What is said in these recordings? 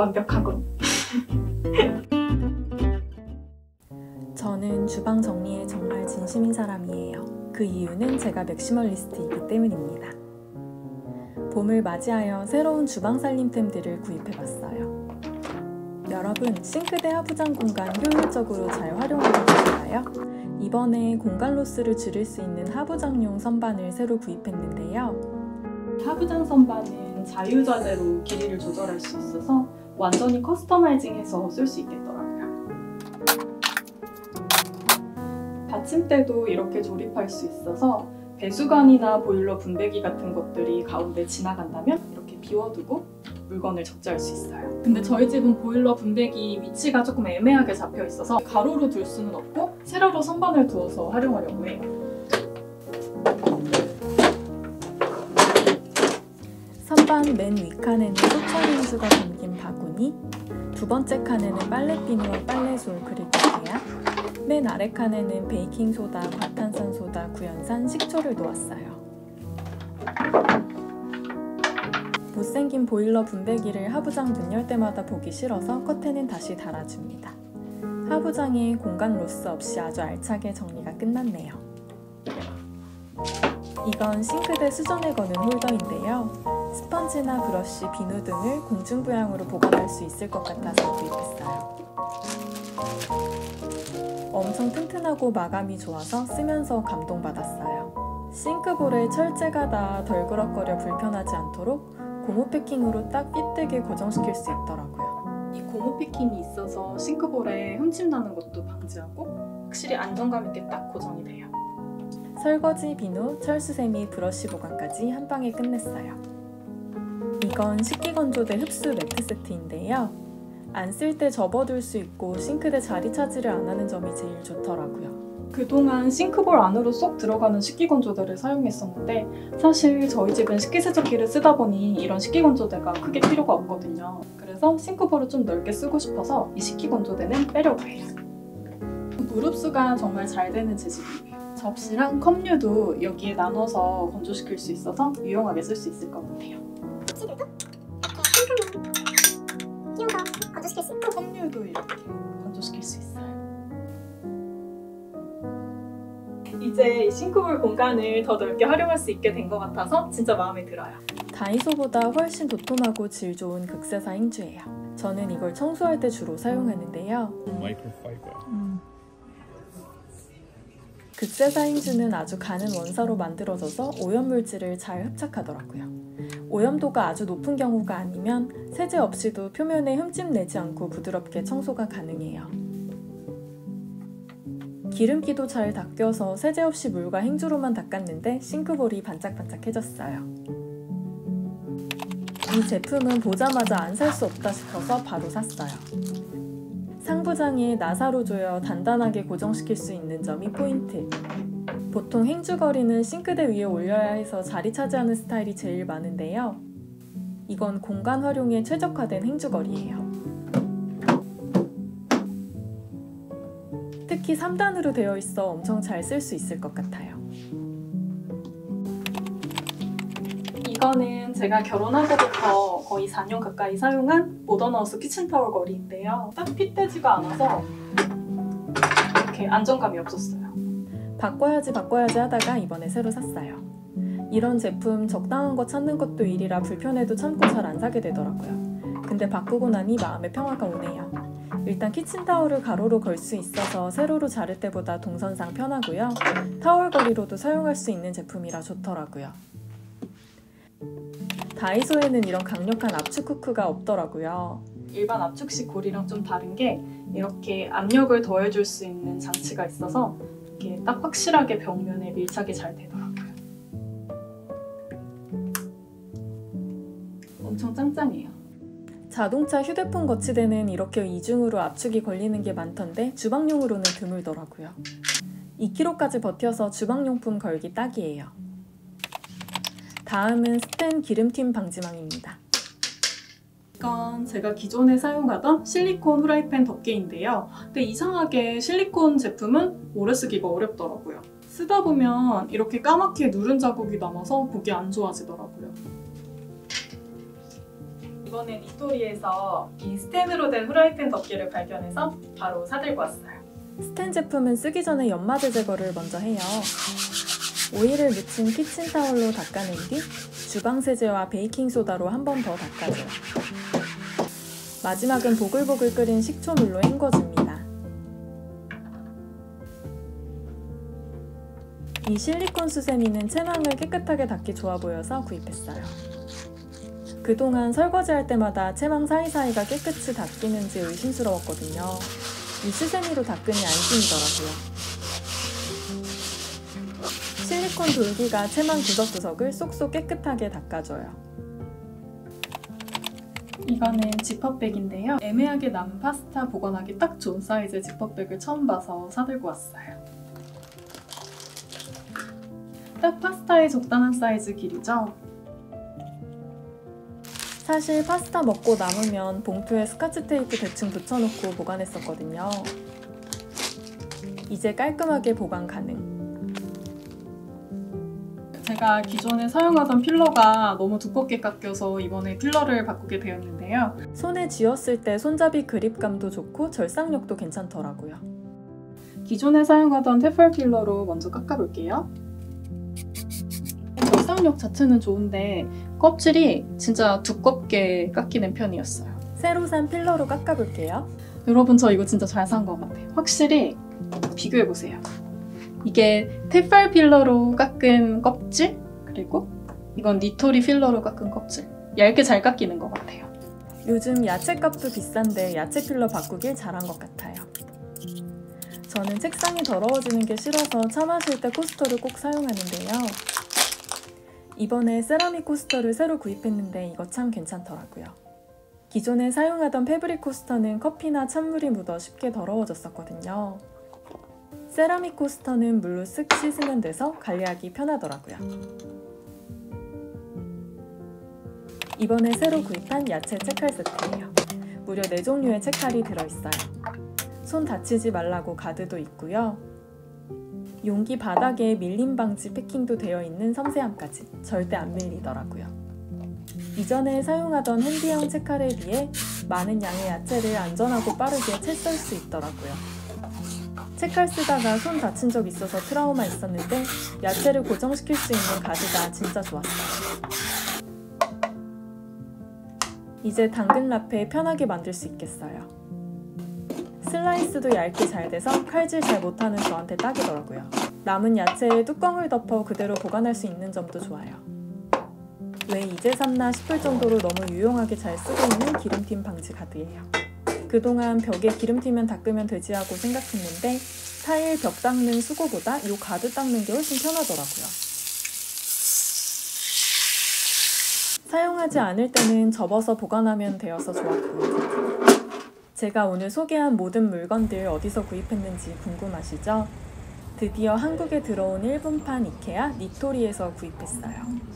완벽하군. 저는 주방 정리에 정말 진심인 사람이에요. 그 이유는 제가 맥시멀리스트이기 때문입니다. 봄을 맞이하여 새로운 주방 살림템들을 구입해봤어요. 여러분, 싱크대 하부장 공간 효율적으로 잘 활용하고 계신가요? 이번에 공간 로스를 줄일 수 있는 하부장용 선반을 새로 구입했는데요. 하부장 선반은 자유자재로 길이를 조절할 수 있어서 완전히 커스터마이징해서 쓸 수 있겠더라고요. 받침대도 이렇게 조립할 수 있어서 배수관이나 보일러 분배기 같은 것들이 가운데 지나간다면 이렇게 비워두고 물건을 적재할 수 있어요. 근데 저희 집은 보일러 분배기 위치가 조금 애매하게 잡혀 있어서 가로로 둘 수는 없고 세로로 선반을 두어서 활용하려고 해요. 선반 맨 위칸에는 소철인수가 담긴 바구니, 두 번째 칸에는 빨래비누와 빨래솔 그리고 계약, 맨 아래 칸에는 베이킹소다, 과탄산소다, 구연산, 식초를 놓았어요. 못생긴 보일러 분배기를 하부장 문 열 때마다 보기 싫어서 커튼은 다시 달아줍니다. 하부장에 공간 로스 없이 아주 알차게 정리가 끝났네요. 이건 싱크대 수전에 거는 홀더인데요. 스펀지나 브러쉬, 비누 등을 공중부양으로 보관할 수 있을 것 같아서 구입했어요. 엄청 튼튼하고 마감이 좋아서 쓰면서 감동받았어요. 싱크볼에 철제가 닿아 덜그럭거려 불편하지 않도록 고무 패킹으로 딱 삐뜨게 고정시킬 수 있더라고요. 이 고무 패킹이 있어서 싱크볼에 흠집 나는 것도 방지하고 확실히 안정감 있게 딱 고정이 돼요. 설거지, 비누, 철수세미, 브러쉬 보관까지 한 방에 끝냈어요. 이건 식기건조대 흡수 매트 세트인데요. 안 쓸 때 접어둘 수 있고 싱크대 자리 차지를 안 하는 점이 제일 좋더라고요. 그동안 싱크볼 안으로 쏙 들어가는 식기건조대를 사용했었는데 사실 저희 집은 식기세척기를 쓰다 보니 이런 식기건조대가 크게 필요가 없거든요. 그래서 싱크볼을 좀 넓게 쓰고 싶어서 이 식기건조대는 빼려고 해요. 물 흡수가 정말 잘 되는 재질이에요. 접시랑 컵류도 여기에 나눠서 건조시킬 수 있어서 유용하게 쓸 수 있을 것 같아요. 접시들도 이렇게 한 칸으로 끼워서 건조시킬 수 있고 컵류도 이렇게 건조시킬 수 있어요. 이제 이 싱크볼 공간을 더 넓게 활용할 수 있게 된 것 같아서 진짜 마음에 들어요. 다이소보다 훨씬 도톰하고 질 좋은 극세사 행주예요. 저는 이걸 청소할 때 주로 사용하는데요. 마이크로파이버야. 극세사 행주는 아주 가는 원사로 만들어져서 오염물질을 잘 흡착하더라고요. 오염도가 아주 높은 경우가 아니면 세제 없이도 표면에 흠집 내지 않고 부드럽게 청소가 가능해요. 기름기도 잘 닦여서 세제 없이 물과 행주로만 닦았는데 싱크볼이 반짝반짝해졌어요. 이 제품은 보자마자 안 살 수 없다 싶어서 바로 샀어요. 상부장에 나사로 조여 단단하게 고정시킬 수 있는 점이 포인트. 보통 행주거리는 싱크대 위에 올려야 해서 자리 차지하는 스타일이 제일 많은데요. 이건 공간 활용에 최적화된 행주거리예요. 특히 3단으로 되어 있어 엄청 잘 쓸 수 있을 것 같아요. 이거는 제가 결혼하고부터 거의 4년 가까이 사용한 모던하우스 키친타월 거리인데요. 딱 핏되지가 않아서 이렇게 안정감이 없었어요. 바꿔야지 하다가 이번에 새로 샀어요. 이런 제품 적당한 거 찾는 것도 일이라 불편해도 참고 잘 안 사게 되더라고요. 근데 바꾸고 나니 마음의 평화가 오네요. 일단 키친타월을 가로로 걸 수 있어서 세로로 자를 때보다 동선상 편하고요. 타월 거리로도 사용할 수 있는 제품이라 좋더라고요. 다이소에는 이런 강력한 압축 후크가 없더라고요. 일반 압축식 고리랑 좀 다른 게 이렇게 압력을 더해줄 수 있는 장치가 있어서 이렇게 딱 확실하게 벽면에 밀착이 잘 되더라고요. 엄청 짱짱해요. 자동차 휴대폰 거치대는 이렇게 이중으로 압축이 걸리는 게 많던데 주방용으로는 드물더라고요. 2kg까지 버텨서 주방용품 걸기 딱이에요. 다음은 스텐 기름튄 방지망입니다. 이건 제가 기존에 사용하던 실리콘 후라이팬 덮개인데요. 근데 이상하게 실리콘 제품은 오래 쓰기가 어렵더라고요. 쓰다 보면 이렇게 까맣게 누른 자국이 남아서 보기 안 좋아지더라고요. 이번에 니토리에서 이 스텐으로 된 후라이팬 덮개를 발견해서 바로 사들고 왔어요. 스텐 제품은 쓰기 전에 연마제 제거를 먼저 해요. 오일을 묻힌 키친타올로 닦아낸 뒤 주방세제와 베이킹소다로 한 번 더 닦아줘요. 마지막은 보글보글 끓인 식초물로 헹궈줍니다. 이 실리콘 수세미는 채망을 깨끗하게 닦기 좋아 보여서 구입했어요. 그동안 설거지할 때마다 채망 사이사이가 깨끗이 닦이는지 의심스러웠거든요. 이 수세미로 닦으니 안심이더라고요. 실리콘 돌기가 채망 구석구석을 쏙쏙 깨끗하게 닦아줘요. 이거는 지퍼백인데요. 애매하게 남은 파스타 보관하기 딱 좋은 사이즈의 지퍼백을 처음 봐서 사들고 왔어요. 딱 파스타에 적당한 사이즈 길이죠? 사실 파스타 먹고 남으면 봉투에 스카치 테이프 대충 붙여놓고 보관했었거든요. 이제 깔끔하게 보관 가능. 제가 기존에 사용하던 필러가 너무 두껍게 깎여서 이번에 필러를 바꾸게 되었는데요. 손에 쥐었을 때 손잡이 그립감도 좋고 절삭력도 괜찮더라고요. 기존에 사용하던 테플 필러로 먼저 깎아볼게요. 절삭력 자체는 좋은데 껍질이 진짜 두껍게 깎이는 편이었어요. 새로 산 필러로 깎아볼게요. 여러분 저 이거 진짜 잘 산 것 같아요. 확실히 비교해보세요. 이게 테플 필러로 깎은 껍질, 그리고 이건 니토리 필러로 깎은 껍질. 얇게 잘 깎이는 것 같아요. 요즘 야채값도 비싼데 야채 필러 바꾸길 잘한 것 같아요. 저는 책상이 더러워지는 게 싫어서 차 마실 때 코스터를 꼭 사용하는데요. 이번에 세라믹 코스터를 새로 구입했는데 이거 참 괜찮더라고요. 기존에 사용하던 패브릭 코스터는 커피나 찬물이 묻어 쉽게 더러워졌었거든요. 세라믹 코스터는 물로 쓱 씻으면 돼서 관리하기 편하더라고요. 이번에 새로 구입한 야채 채칼 세트예요. 무려 4종류의 채칼이 들어있어요. 손 다치지 말라고 가드도 있고요. 용기 바닥에 밀림 방지 패킹도 되어 있는 섬세함까지 절대 안 밀리더라고요. 이전에 사용하던 핸디형 채칼에 비해 많은 양의 야채를 안전하고 빠르게 채 썰 수 있더라고요. 채칼 쓰다가 손 다친 적 있어서 트라우마 있었는데 야채를 고정시킬 수 있는 가드가 진짜 좋았어요. 이제 당근 라페 편하게 만들 수 있겠어요. 슬라이스도 얇게 잘 돼서 칼질 잘 못하는 저한테 딱이더라고요. 남은 야채에 뚜껑을 덮어 그대로 보관할 수 있는 점도 좋아요. 왜 이제 샀나 싶을 정도로 너무 유용하게 잘 쓰고 있는 기름팀 방지 가드예요. 그동안 벽에 기름튀면 닦으면 되지 하고 생각했는데 타일 벽 닦는 수고보다 이 가드 닦는 게 훨씬 편하더라고요. 사용하지 않을 때는 접어서 보관하면 되어서 좋았고, 제가 오늘 소개한 모든 물건들 어디서 구입했는지 궁금하시죠? 드디어 한국에 들어온 일본판 이케아 니토리에서 구입했어요.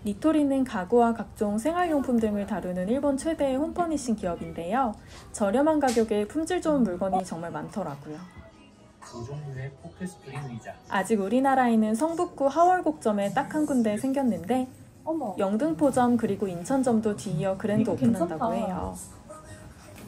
니토리는 가구와 각종 생활용품 등을 다루는 일본 최대의 홈퍼니싱 기업인데요. 저렴한 가격에 품질 좋은 물건이 정말 많더라고요. 두 종류의 포켓 스프링 의자. 아직 우리나라에는 성북구 하월곡점에 딱 한 군데 생겼는데 어머, 영등포점 그리고 인천점도 뒤이어 그랜드 이거 오픈한다고 괜찮다. 해요.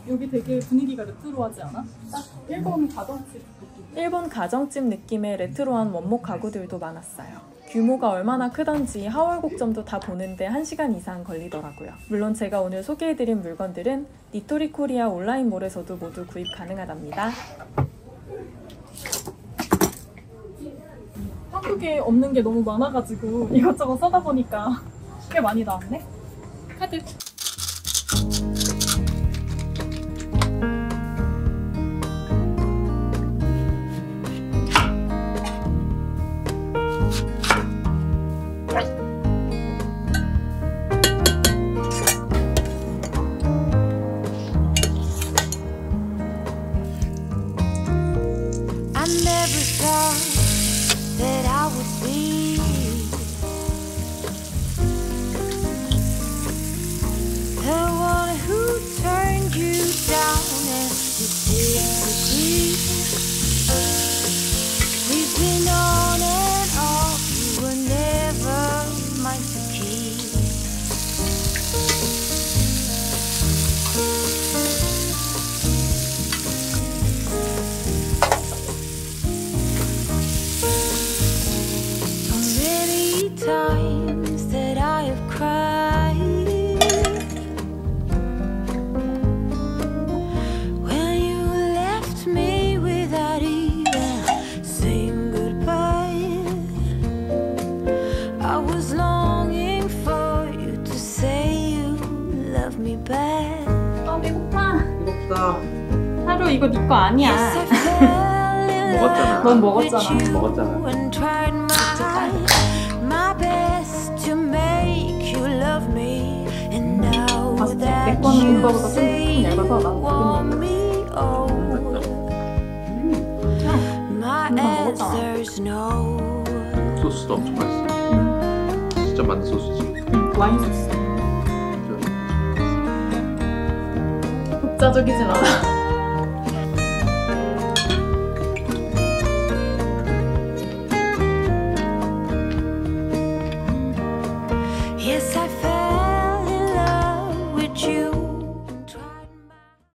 여기 되게 분위기가 레트로하지 않아? 딱 일본 가정집 느낌. 일본 가정집 느낌의 레트로한 원목 가구들도 많았어요. 규모가 얼마나 크던지 하월곡점도 다 보는데 1시간 이상 걸리더라고요. 물론 제가 오늘 소개해드린 물건들은 니토리 코리아 온라인몰에서도 모두 구입 가능하답니다. 한국에 없는 게 너무 많아가지고 이것저것 써다 보니까 꽤 많이 나왔네? 카드! I never thought that I would be the one who turned you down and you disagree. We've been on and off, you were never mine to keep. 아니야. Yes, I fell in 먹었잖아. 넌 love 먹었잖아. with you 먹었잖아. and tried my best to make you love me. And now 맛있지? 내 that 거는 you 이거보다 좀 say 얇아서 you 나는 want 되게 me, oh, my 금방 먹었잖아. answer's no. 소스도 엄청 맛있어. 직접 만든 소스지. 와인 소스. 독자적이진 않아.